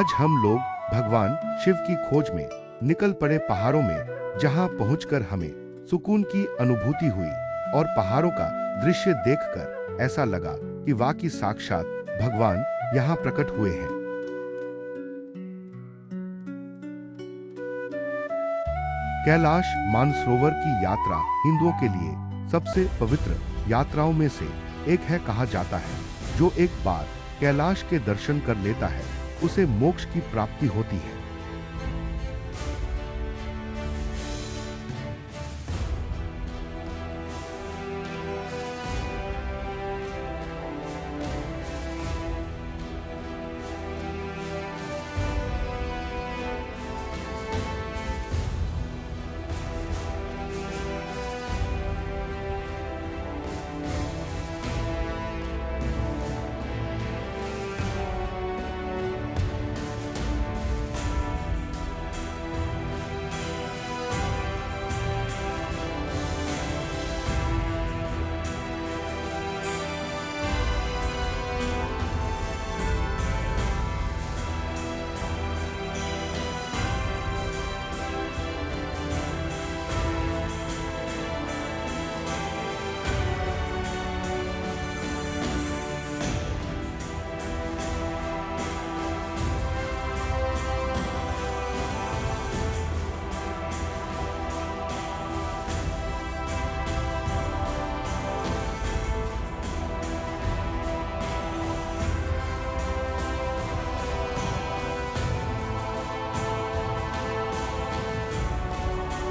आज हम लोग भगवान शिव की खोज में निकल पड़े पहाड़ों में, जहां पहुंचकर हमें सुकून की अनुभूति हुई और पहाड़ों का दृश्य देखकर ऐसा लगा कि वाकई साक्षात भगवान यहां प्रकट हुए हैं। कैलाश मानसरोवर की यात्रा हिंदुओं के लिए सबसे पवित्र यात्राओं में से एक है कहा जाता है। जो एक बार कैलाश के दर्शन कर लेता है उसे मोक्ष की प्राप्ति होती है।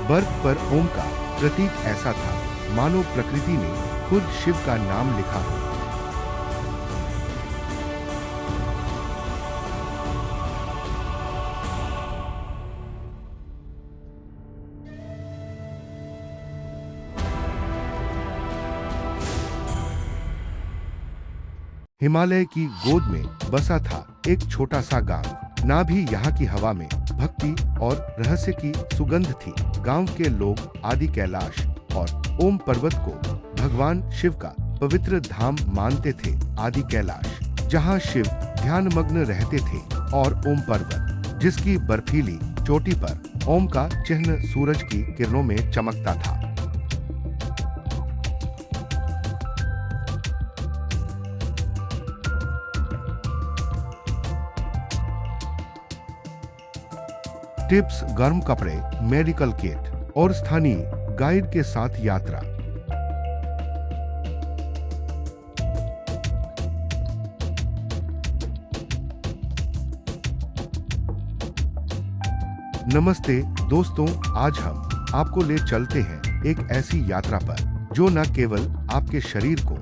बर्फ पर ओम का प्रतीक ऐसा था मानो प्रकृति ने खुद शिव का नाम लिखा हो। हिमालय की गोद में बसा था एक छोटा सा गांव। ना भी यहाँ की हवा में भक्ति और रहस्य की सुगंध थी। गांव के लोग आदि कैलाश और ओम पर्वत को भगवान शिव का पवित्र धाम मानते थे। आदि कैलाश जहाँ शिव ध्यानमग्न रहते थे और ओम पर्वत जिसकी बर्फीली चोटी पर ओम का चिन्ह सूरज की किरणों में चमकता था। टिप्स, गर्म कपड़े, मेडिकल किट और स्थानीय गाइड के साथ यात्रा। नमस्ते दोस्तों, आज हम आपको ले चलते हैं एक ऐसी यात्रा पर जो न केवल आपके शरीर को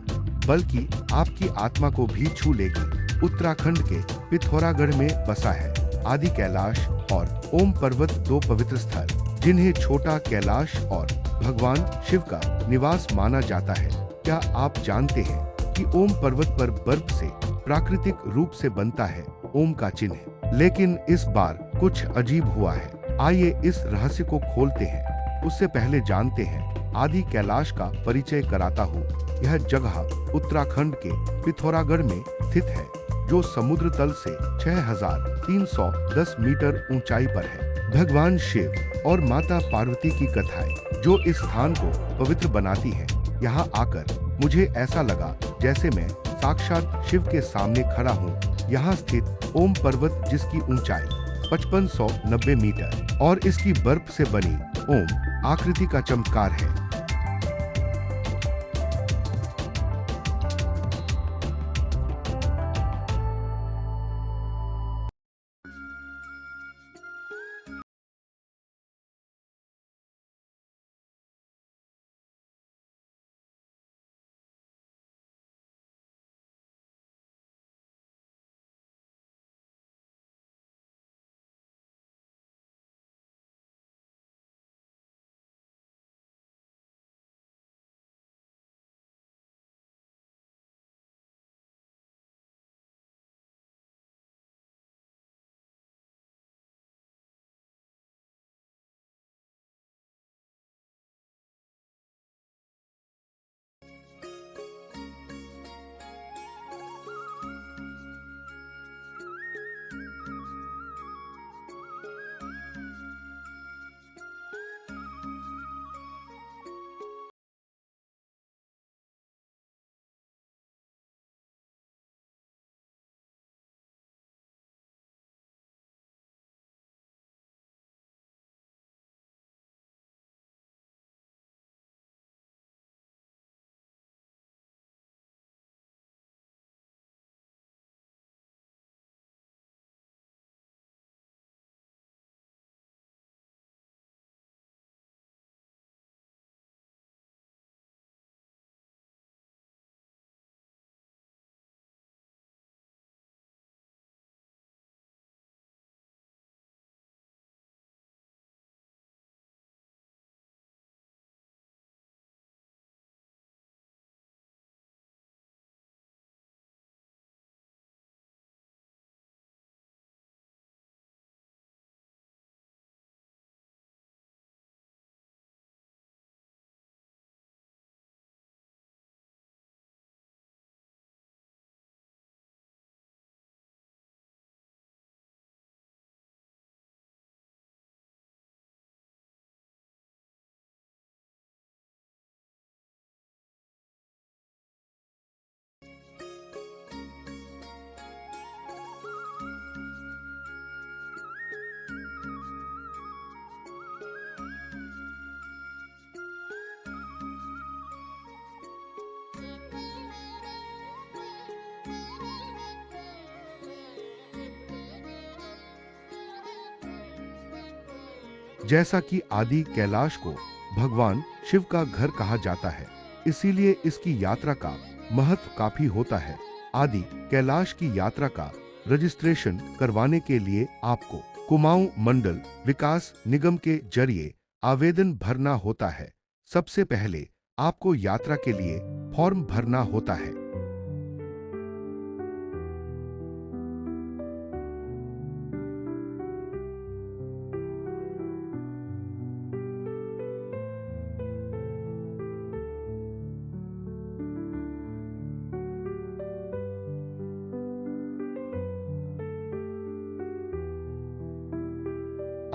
बल्कि आपकी आत्मा को भी छू लेगी। उत्तराखंड के पिथौरागढ़ में बसा है आदि कैलाश और ओम पर्वत, दो पवित्र स्थल जिन्हें छोटा कैलाश और भगवान शिव का निवास माना जाता है। क्या आप जानते हैं कि ओम पर्वत पर बर्फ से प्राकृतिक रूप से बनता है ओम का चिन्ह? लेकिन इस बार कुछ अजीब हुआ है। आइए इस रहस्य को खोलते हैं। उससे पहले जानते हैं आदि कैलाश का परिचय कराता हूँ। यह जगह उत्तराखंड के पिथौरागढ़ में स्थित है जो समुद्र तल से 6,310 मीटर ऊंचाई पर है। भगवान शिव और माता पार्वती की कथाएं जो इस स्थान को पवित्र बनाती हैं। यहाँ आकर मुझे ऐसा लगा जैसे मैं साक्षात शिव के सामने खड़ा हूँ। यहाँ स्थित ओम पर्वत जिसकी ऊंचाई 5590 मीटर और इसकी बर्फ से बनी ओम आकृति का चमत्कार है। जैसा कि आदि कैलाश को भगवान शिव का घर कहा जाता है, इसीलिए इसकी यात्रा का महत्व काफी होता है। आदि कैलाश की यात्रा का रजिस्ट्रेशन करवाने के लिए आपको कुमाऊं मंडल विकास निगम के जरिए आवेदन भरना होता है। सबसे पहले आपको यात्रा के लिए फॉर्म भरना होता है।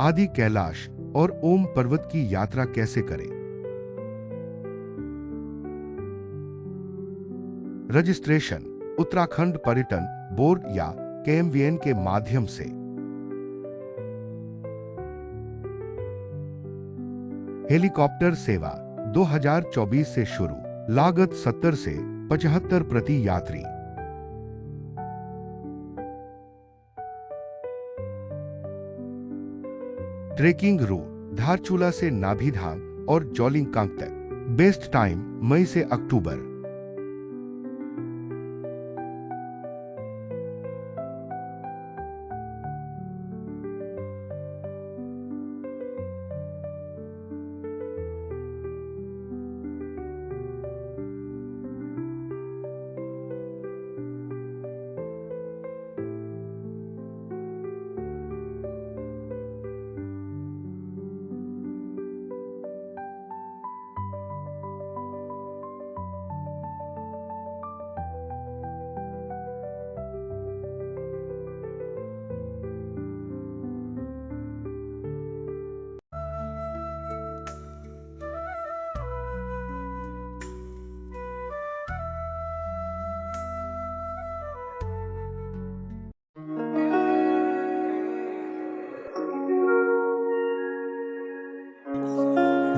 आदि कैलाश और ओम पर्वत की यात्रा कैसे करें? रजिस्ट्रेशन उत्तराखंड पर्यटन बोर्ड या KMVN के माध्यम से। हेलीकॉप्टर सेवा 2024 से शुरू, लागत 70 से 75 प्रति यात्री। ट्रेकिंग रूट धारचूला से नाभिधाम और जोलिंगकांग तक। बेस्ट टाइम मई से अक्टूबर।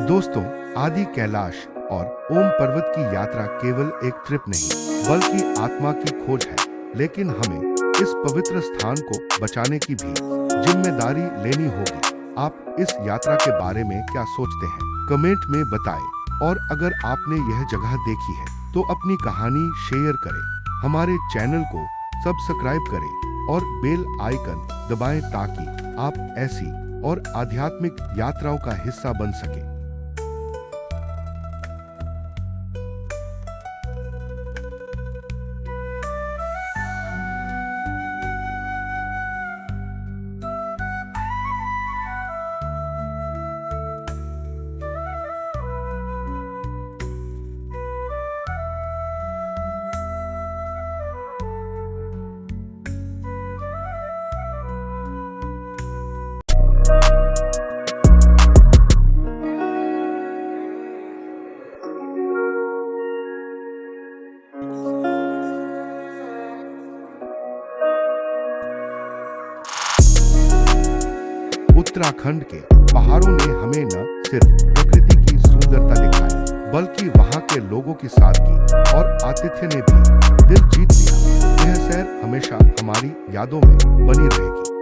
दोस्तों, आदि कैलाश और ओम पर्वत की यात्रा केवल एक ट्रिप नहीं, बल्कि आत्मा की खोज है। लेकिन हमें इस पवित्र स्थान को बचाने की भी जिम्मेदारी लेनी होगी। आप इस यात्रा के बारे में क्या सोचते हैं? कमेंट में बताएं। और अगर आपने यह जगह देखी है तो अपनी कहानी शेयर करें। हमारे चैनल को सब्सक्राइब करें और बेल आइकन दबाएं ताकि आप ऐसी और आध्यात्मिक यात्राओं का हिस्सा बन सकें। उत्तराखंड के पहाड़ों ने हमें न सिर्फ प्रकृति की सुंदरता दिखाई, बल्कि वहां के लोगों की सादगी और आतिथ्य ने भी दिल जीत लिया। यह सैर हमेशा हमारी यादों में बनी रहेगी।